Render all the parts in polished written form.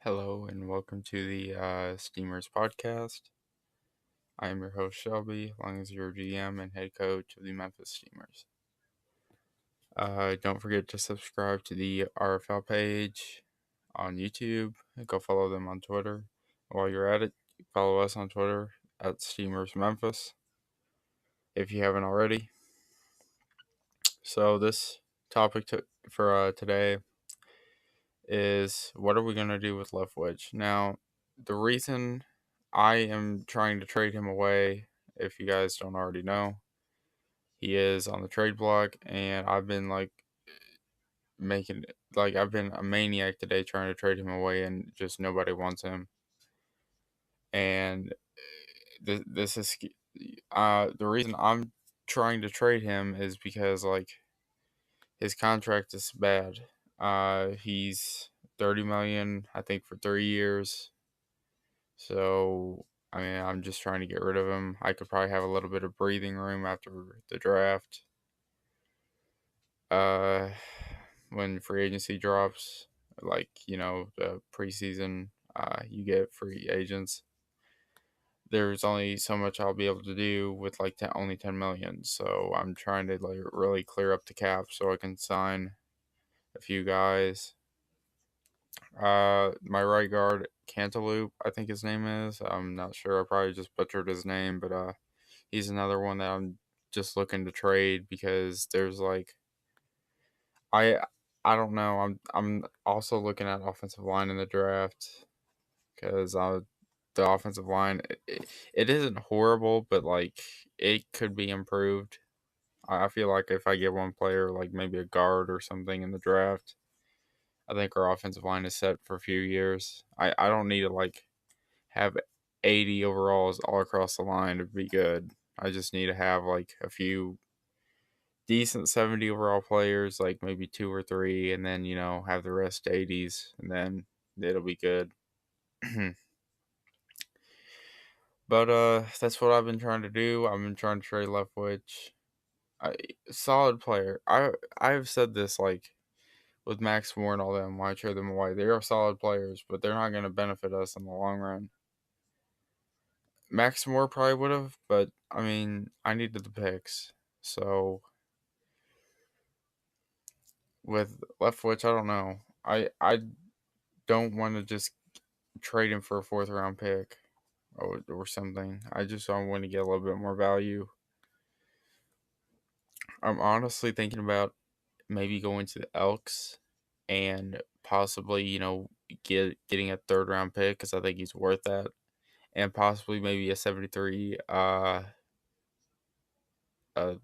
Hello and welcome to the Steamers podcast. I am your host Shelby, along as your GM and head coach of the Memphis Steamers. Don't forget to subscribe to the RFL page on YouTube and go follow them on Twitter. While you're at it, follow us on Twitter at Steamers Memphis if you haven't already. So this topic for today is what are we going to do with Leftwich? Now, the reason I am trying to trade him away, if you guys don't already know, he is on the trade block, and I've been I've been a maniac today trying to trade him away, and just nobody wants him. And this is the reason I'm trying to trade him is because his contract is bad. He's 30 million, I think, for 3 years. So, I mean, I'm just trying to get rid of him. I could probably have a little bit of breathing room after the draft. Uh, when free agency drops, the preseason, you get free agents. There's only so much I'll be able to do with only 10 million. So I'm trying to really clear up the cap so I can sign a few guys. My right guard, Cantaloupe, I think his name is. I'm not sure. I probably just butchered his name, but he's another one that I'm just looking to trade because there's I I don't know. I'm also looking at offensive line in the draft because the offensive line it isn't horrible, but it could be improved. I feel like if I get one player like maybe a guard or something in the draft, I think our offensive line is set for a few years. I don't need to have 80 overalls all across the line to be good. I just need to have a few decent 70 overall players, like maybe two or three, and then, have the rest 80s, and then it'll be good. But that's what I've been trying to do. I've been trying to trade Leftwich. Solid player. I've said this with Max Moore and all them, why trade them away. They are solid players, but they're not going to benefit us in the long run. Max Moore probably would have, but I mean, I needed the picks. So with Leftwich, I don't know. I don't want to just trade him for a fourth round pick or something. I just want to get a little bit more value. I'm honestly thinking about maybe going to the Elks and possibly, getting a third round pick because I think he's worth that. And possibly maybe a 73,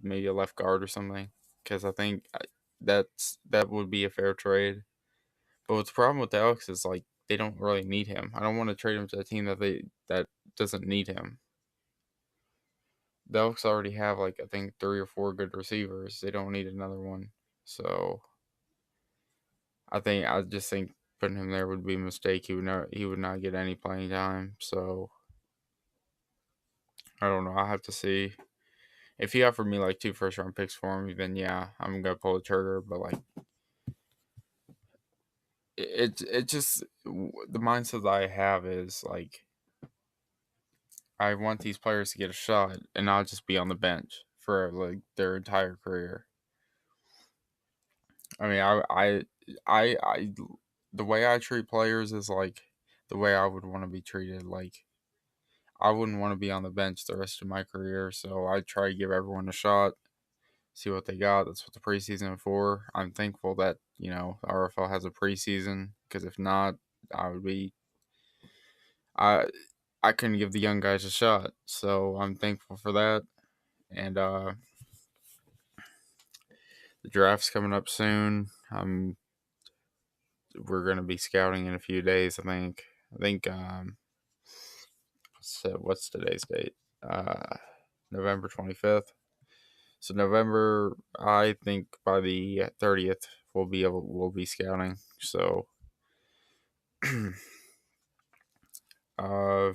maybe a left guard or something. Because I think that would be a fair trade. But what's the problem with the Elks is they don't really need him. I don't want to trade him to a team that doesn't need him. The Elks already have I think 3 or 4 good receivers. They don't need another one. So I just think putting him there would be a mistake. He would not get any playing time. So I don't know. I have to see. If he offered me 2 first round picks for him, then yeah, I'm gonna pull the trigger. But it just the mindset that I have is I want these players to get a shot and not just be on the bench for their entire career. I mean, I the way I treat players is the way I would want to be treated. I wouldn't want to be on the bench the rest of my career, so I try to give everyone a shot, see what they got. That's what the preseason is for. I'm thankful that RFL has a preseason because if not, I would be I I couldn't give the young guys a shot. So I'm thankful for that, and the draft's coming up soon. We're gonna be scouting in a few days. I think so what's today's date? November 25th. So November, I think by the 30th we'll be scouting. So uh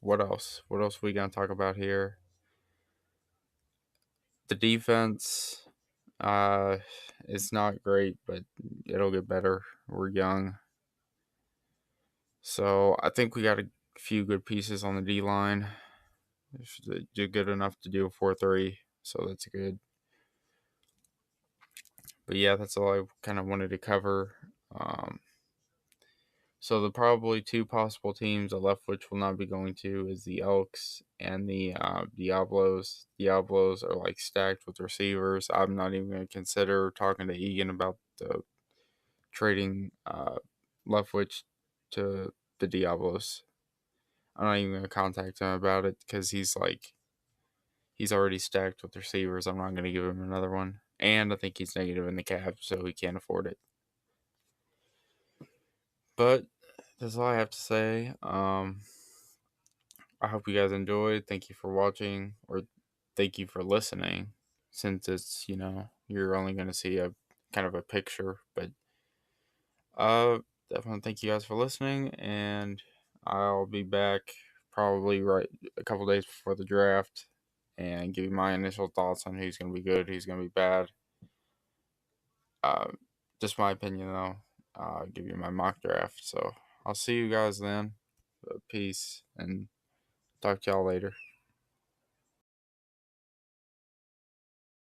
what else? What else we gonna talk about here? The defense uh it's not great, but it'll get better. We're young. So I think we got a few good pieces on the D line. They're good enough to do a 4-3, so that's good. But yeah, that's all I kind of wanted to cover. Um, so the probably two possible teams I left which will not be going to is the Elks and the Diablos. Diablos are like stacked with receivers. I'm not even going to consider talking to Egan about the trading Leftwich to the Diablos. I'm not even going to contact him about it because he's already stacked with receivers. I'm not going to give him another one. And I think he's negative in the cap, so he can't afford it. But that's all I have to say. I hope you guys enjoyed. Thank you for watching, or thank you for listening, since it's, you're only going to see a kind of a picture. But definitely thank you guys for listening, and I'll be back probably right a couple days before the draft and give you my initial thoughts on who's going to be good, who's going to be bad. Uh, just my opinion, though. I'll give you my mock draft. So I'll see you guys then. Peace, and talk to y'all later.